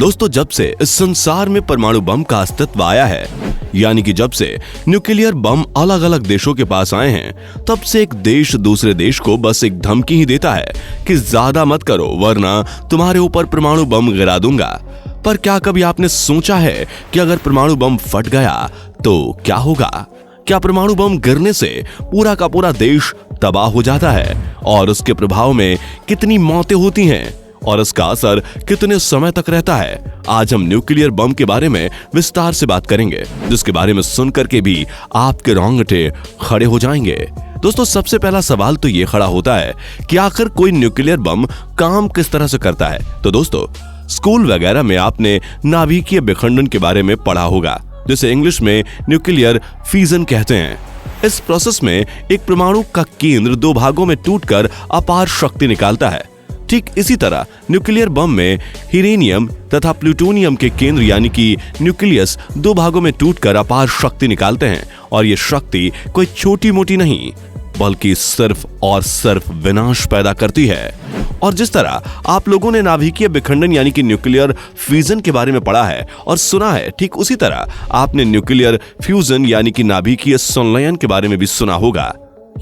दोस्तों, जब से इस संसार में परमाणु बम का अस्तित्व आया है, यानी कि जब से न्यूक्लियर बम अलग अलग देशों के पास आए हैं, तब से एक देश दूसरे देश को बस एक धमकी ही देता है कि ज्यादा मत करो वरना तुम्हारे ऊपर परमाणु बम गिरा दूंगा। पर क्या कभी आपने सोचा है कि अगर परमाणु बम फट गया तो क्या होगा? क्या परमाणु बम गिरने से पूरा का पूरा देश तबाह हो जाता है और उसके प्रभाव में कितनी मौतें होती हैं और इसका असर कितने समय तक रहता है? आज हम न्यूक्लियर बम के बारे में विस्तार से बात करेंगे, जिसके बारे में सुनकर के भी आपके रोंगटे खड़े हो जाएंगे। दोस्तों, सबसे पहला सवाल तो ये खड़ा होता है कि आखिर कोई न्यूक्लियर बम काम किस तरह से करता है। तो दोस्तों, स्कूल वगैरह में आपने नाभिकीय विखंडन के बारे में पढ़ा होगा, जिसे इंग्लिश में न्यूक्लियर फ्यूजन कहते हैं। इस प्रोसेस में एक परमाणु का केंद्र दो भागों में टूटकर अपार शक्ति निकालता है। ठीक इसी तरह न्यूक्लियर बम में हीरेनियम तथा प्लूटोनियम के केंद्र यानी कि न्यूक्लियस दो भागों में टूटकर अपार शक्ति निकालते हैं और ये शक्ति कोई छोटी मोटी नहीं बल्कि सिर्फ और सिर्फ विनाश पैदा करती है। और जिस तरह आप लोगों ने नाभिकीय विखंडन यानी कि न्यूक्लियर फ्यूजन के बारे में पढ़ा है और सुना है, ठीक उसी तरह आपने न्यूक्लियर फ्यूजन यानी कि नाभिकीय संलयन के बारे में भी सुना होगा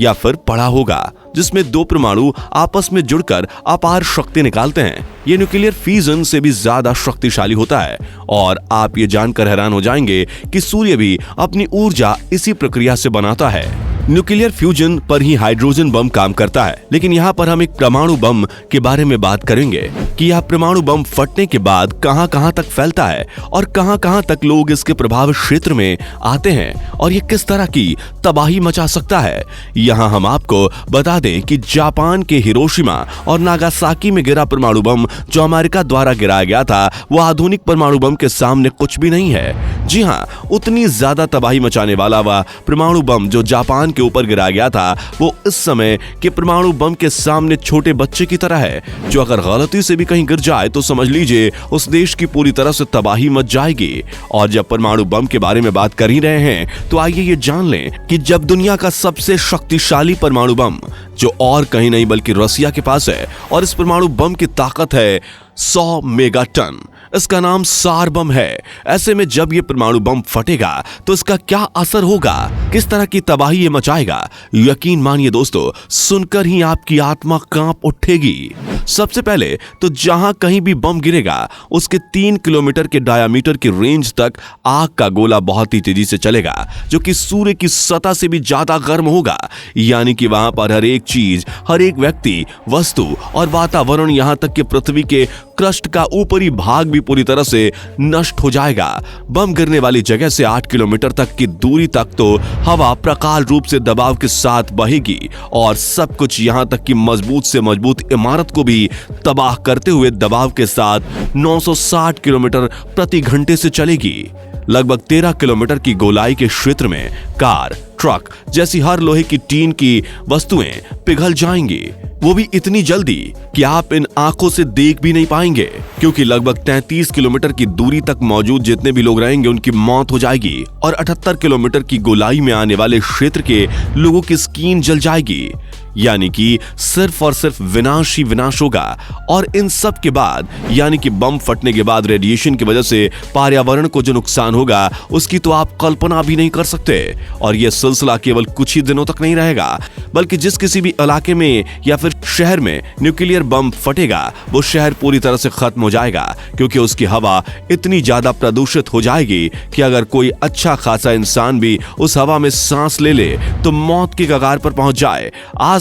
या फिर पढ़ा होगा, जिसमें दो परमाणु आपस में जुड़कर अपार शक्ति निकालते हैं। ये न्यूक्लियर फ्यूजन से भी ज्यादा शक्तिशाली होता है और आप ये जानकर हैरान हो जाएंगे कि सूर्य भी अपनी ऊर्जा इसी प्रक्रिया से बनाता है। न्यूक्लियर फ्यूजन पर ही हाइड्रोजन बम काम करता है, लेकिन यहाँ पर हम एक परमाणु बम के बारे में बात करेंगे कि यह परमाणु बम फटने के बाद कहां कहां तक फैलता है और कहां कहां तक लोग इसके प्रभाव क्षेत्र में आते हैं और ये किस तरह की तबाही मचा सकता है। यहाँ हम आपको बता दें कि जापान के हिरोशिमा और नागासाकी में गिरा परमाणु बम जो अमेरिका द्वारा गिराया गया था, वो आधुनिक परमाणु बम के सामने कुछ भी नहीं है। जी हाँ, उतनी ज्यादा तबाही मचाने वाला वह परमाणु बम जो जापान के ऊपर गिराया गया था, वो इस समय के परमाणु बम के सामने छोटे बच्चे की तरह है, जो अगर गलती से भी कहीं गिर जाए तो समझ लीजिए उस देश की पूरी तरह से तबाही मच जाएगी। और जब परमाणु बम के बारे में बात कर ही रहे हैं, तो आइए ये जान लें कि जब दुनिया का सबसे शक्तिशाली परमाणु बम, जो और कहीं नहीं बल्कि रसिया के पास है, और इस परमाणु बम की ताकत है 100 मेगाटन, इसका नाम सार बम है। ऐसे में जब ये परमाणु बम फटेगा तो इसका क्या असर होगा, किस तरह की तबाही ये मचाएगा, यकीन मानिए दोस्तों, सुनकर ही आपकी आत्मा कांप उठेगी। सबसे पहले तो जहां कहीं भी बम गिरेगा उसके 3 किलोमीटर के डायामीटर की रेंज तक आग का गोला बहुत ही तेजी से चलेगा, जो कि सूर्य की सतह से भी ज्यादा गर्म होगा। यानी कि वहां पर हर एक चीज, हर एक व्यक्ति, वस्तु और वातावरण, यहां तक कि पृथ्वी के क्रस्ट का ऊपरी भाग भी पूरी तरह से नष्ट हो जाएगा। बम गिरने वाली जगह से 8 किलोमीटर तक की दूरी तक तो हवा प्रकाल रूप से दबाव के साथ बहेगी और सब कुछ यहां तक कि मजबूत से मजबूत इमारत को भी तबाह करते हुए दबाव के साथ 960 किलोमीटर प्रति घंटे से चलेगी। लगभग 13 किलोमीटर की गोलाई के क्षेत्र में कार, ट्रक जैसी हर लोहे की टीन की वस्तुएं पिघल जाएंगी, वो भी इतनी जल्दी कि आप इन आंखों से देख भी नहीं पाएंगे, क्योंकि लगभग 33 किलोमीटर की दूरी तक मौजूद जितने भी लोग रहेंगे उनकी मौत हो जाएगी और 78 किलोमीटर की गोलाई में आने वाले क्षेत्र के लोगों की स्किन जल जाएगी। यानी कि सिर्फ और सिर्फ विनाश ही विनाश होगा। और इन सब के बाद, यानी कि बम फटने के बाद रेडिएशन की वजह से पर्यावरण को जो नुकसान होगा उसकी तो आप कल्पना भी नहीं कर सकते। और यह सिलसिला केवल कुछ ही दिनों तक नहीं रहेगा, बल्कि जिस किसी भी इलाके में या फिर शहर में न्यूक्लियर बम फटेगा, वो शहर पूरी तरह से खत्म हो जाएगा, क्योंकि उसकी हवा इतनी ज्यादा प्रदूषित हो जाएगी कि अगर कोई अच्छा खासा इंसान भी उस हवा में सांस ले ले तो मौत की कगार पर पहुंच जाए।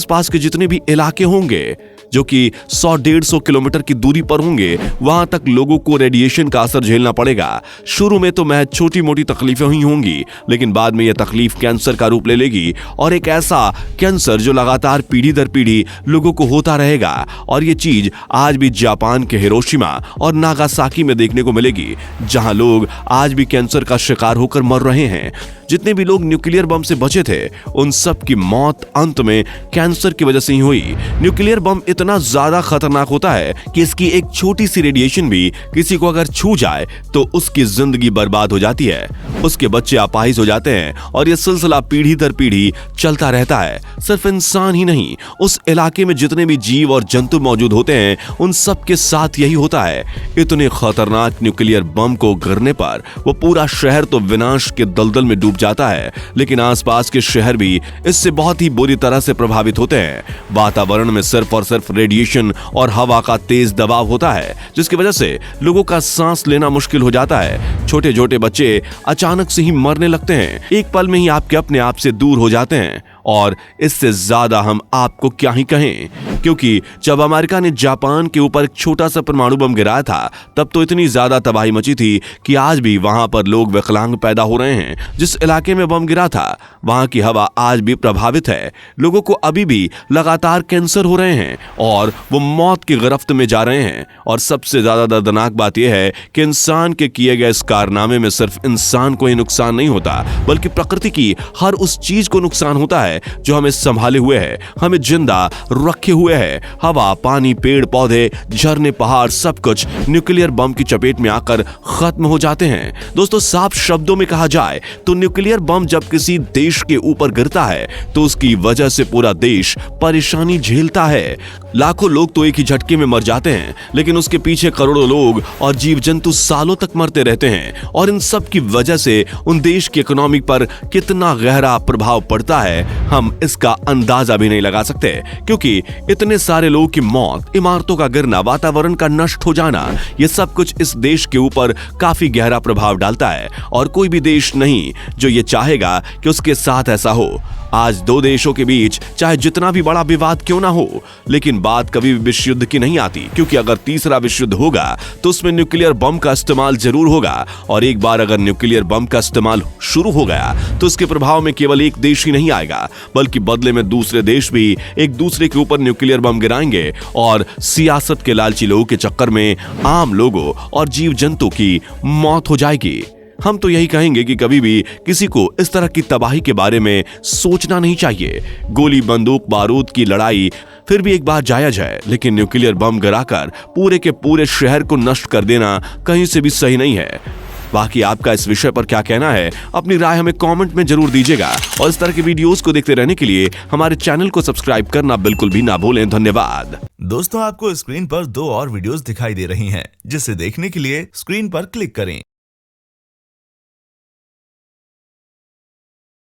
आसपास के जितने भी इलाके होंगे जो कि 100-150 किलोमीटर की दूरी पर होंगे, वहां तक लोगों को रेडिएशन का असर झेलना पड़ेगा। शुरू में तो महज छोटी मोटी तकलीफें ही होंगी, लेकिन बाद में यह तकलीफ कैंसर का रूप ले लेगी, और एक ऐसा कैंसर जो लगातार पीढ़ी दर पीढ़ी लोगों को होता रहेगा। और ये चीज आज भी जापान के हिरोशिमा और नागासाकी में देखने को मिलेगी, जहां लोग आज भी कैंसर का शिकार होकर मर रहे हैं, जितने भी लोग न्यूक्लियर बम से बचे थे उन सब की मौत अंत में कैंसर की वजह से ही हुई। न्यूक्लियर बम इतना ज्यादा खतरनाक होता है कि इसकी एक छोटी सी रेडिएशन भी किसी को अगर छू जाए तो उसकी जिंदगी बर्बाद हो जाती है, उसके बच्चे अपाहिज हो जाते हैं और यह सिलसिला पीढ़ी दर पीढ़ी चलता रहता है। सिर्फ इंसान ही नहीं, उस इलाके में जितने भी जीव और जंतु मौजूद होते हैं उन सब के साथ यही होता है। इतने खतरनाक न्यूक्लियर बम को गिरने पर वो पूरा शहर तो विनाश के दलदल में डूब जाता है, लेकिन आसपास के शहर भी इससे बहुत ही बुरी तरह से प्रभावित होते हैं। वातावरण में सिर्फ और सिर्फ रेडिएशन और हवा का तेज दबाव होता है, जिसकी वजह से लोगों का सांस लेना मुश्किल हो जाता है। छोटे छोटे बच्चे अचानक से ही मरने लगते हैं, एक पल में ही आपके अपने आप से दूर हो जाते हैं। और इससे ज्यादा हम आपको क्या ही कहें, क्योंकि जब अमेरिका ने जापान के ऊपर एक छोटा सा परमाणु बम गिराया था तब तो इतनी ज्यादा तबाही मची थी कि आज भी वहां पर लोग विकलांग पैदा हो रहे हैं। जिस इलाके में बम गिरा था वहां की हवा आज भी प्रभावित है, लोगों को अभी भी लगातार कैंसर हो रहे हैं और वो मौत की गिरफ्त में जा रहे हैं। और सबसे ज्यादा दर्दनाक बात यह है कि इंसान के किए गए इस कारनामे में सिर्फ इंसान को ही नुकसान नहीं होता, बल्कि प्रकृति की हर उस चीज को नुकसान होता है जो हमें संभाले हुए है, हमें जिंदा रखे हुए है। हवा, पानी, पेड़ पौधे, झरने, पहाड़, सब कुछ न्यूक्लियर बम की चपेट में आकर खत्म हो जाते हैं। दोस्तों, साफ शब्दों में कहा जाए तो न्यूक्लियर बम जब किसी देश के ऊपर गिरता है तो उसकी वजह से पूरा देश परेशानी झेलता है। लाखों लोग तो एक ही झटके में मर जाते हैं, लेकिन उसके पीछे करोड़ों लोग और जीव जंतु सालों तक मरते रहते हैं। और इन सब की वजह से उन देश की इकोनॉमी पर कितना गहरा प्रभाव पड़ता है हम इसका अंदाजा भी नहीं लगा सकते, क्योंकि इतने सारे लोगों की मौत, इमारतों का गिरना, वातावरण का नष्ट हो जाना, ये सब कुछ इस देश के ऊपर काफी गहरा प्रभाव डालता है। और कोई भी देश नहीं जो ये चाहेगा कि उसके साथ ऐसा हो। आज दो देशों के बीच चाहे जितना भी बड़ा विवाद क्यों ना हो, लेकिन बात कभी भी विश्व युद्ध की नहीं आती, क्योंकि अगर तीसरा विश्व युद्ध होगा तो उसमें न्यूक्लियर बम का इस्तेमाल जरूर होगा। और एक बार अगर न्यूक्लियर बम का इस्तेमाल शुरू हो गया तो उसके प्रभाव में केवल एक देश ही नहीं आएगा, बल्कि बदले में दूसरे देश भी एक दूसरे के ऊपर न्यूक्लियर बम गिराएंगे। और सियासत के लालची लोगों के चक्कर में आम लोगों और जीव जंतु की मौत हो जाएगी। हम तो यही कहेंगे कि कभी भी किसी को इस तरह की तबाही के बारे में सोचना नहीं चाहिए। गोली, बंदूक, बारूद की लड़ाई फिर भी एक बार जायज है, लेकिन न्यूक्लियर बम गिराकर पूरे के पूरे शहर को नष्ट कर देना कहीं से भी सही नहीं है। बाकी आपका इस विषय पर क्या कहना है, अपनी राय हमें कमेंट में जरूर दीजिएगा। और इस तरह की वीडियोस को देखते रहने के लिए हमारे चैनल को सब्सक्राइब करना बिल्कुल भी ना भूलें। धन्यवाद। दोस्तों, आपको स्क्रीन पर 2 और वीडियोस दिखाई दे रही हैं, जिसे देखने के लिए स्क्रीन पर क्लिक करें।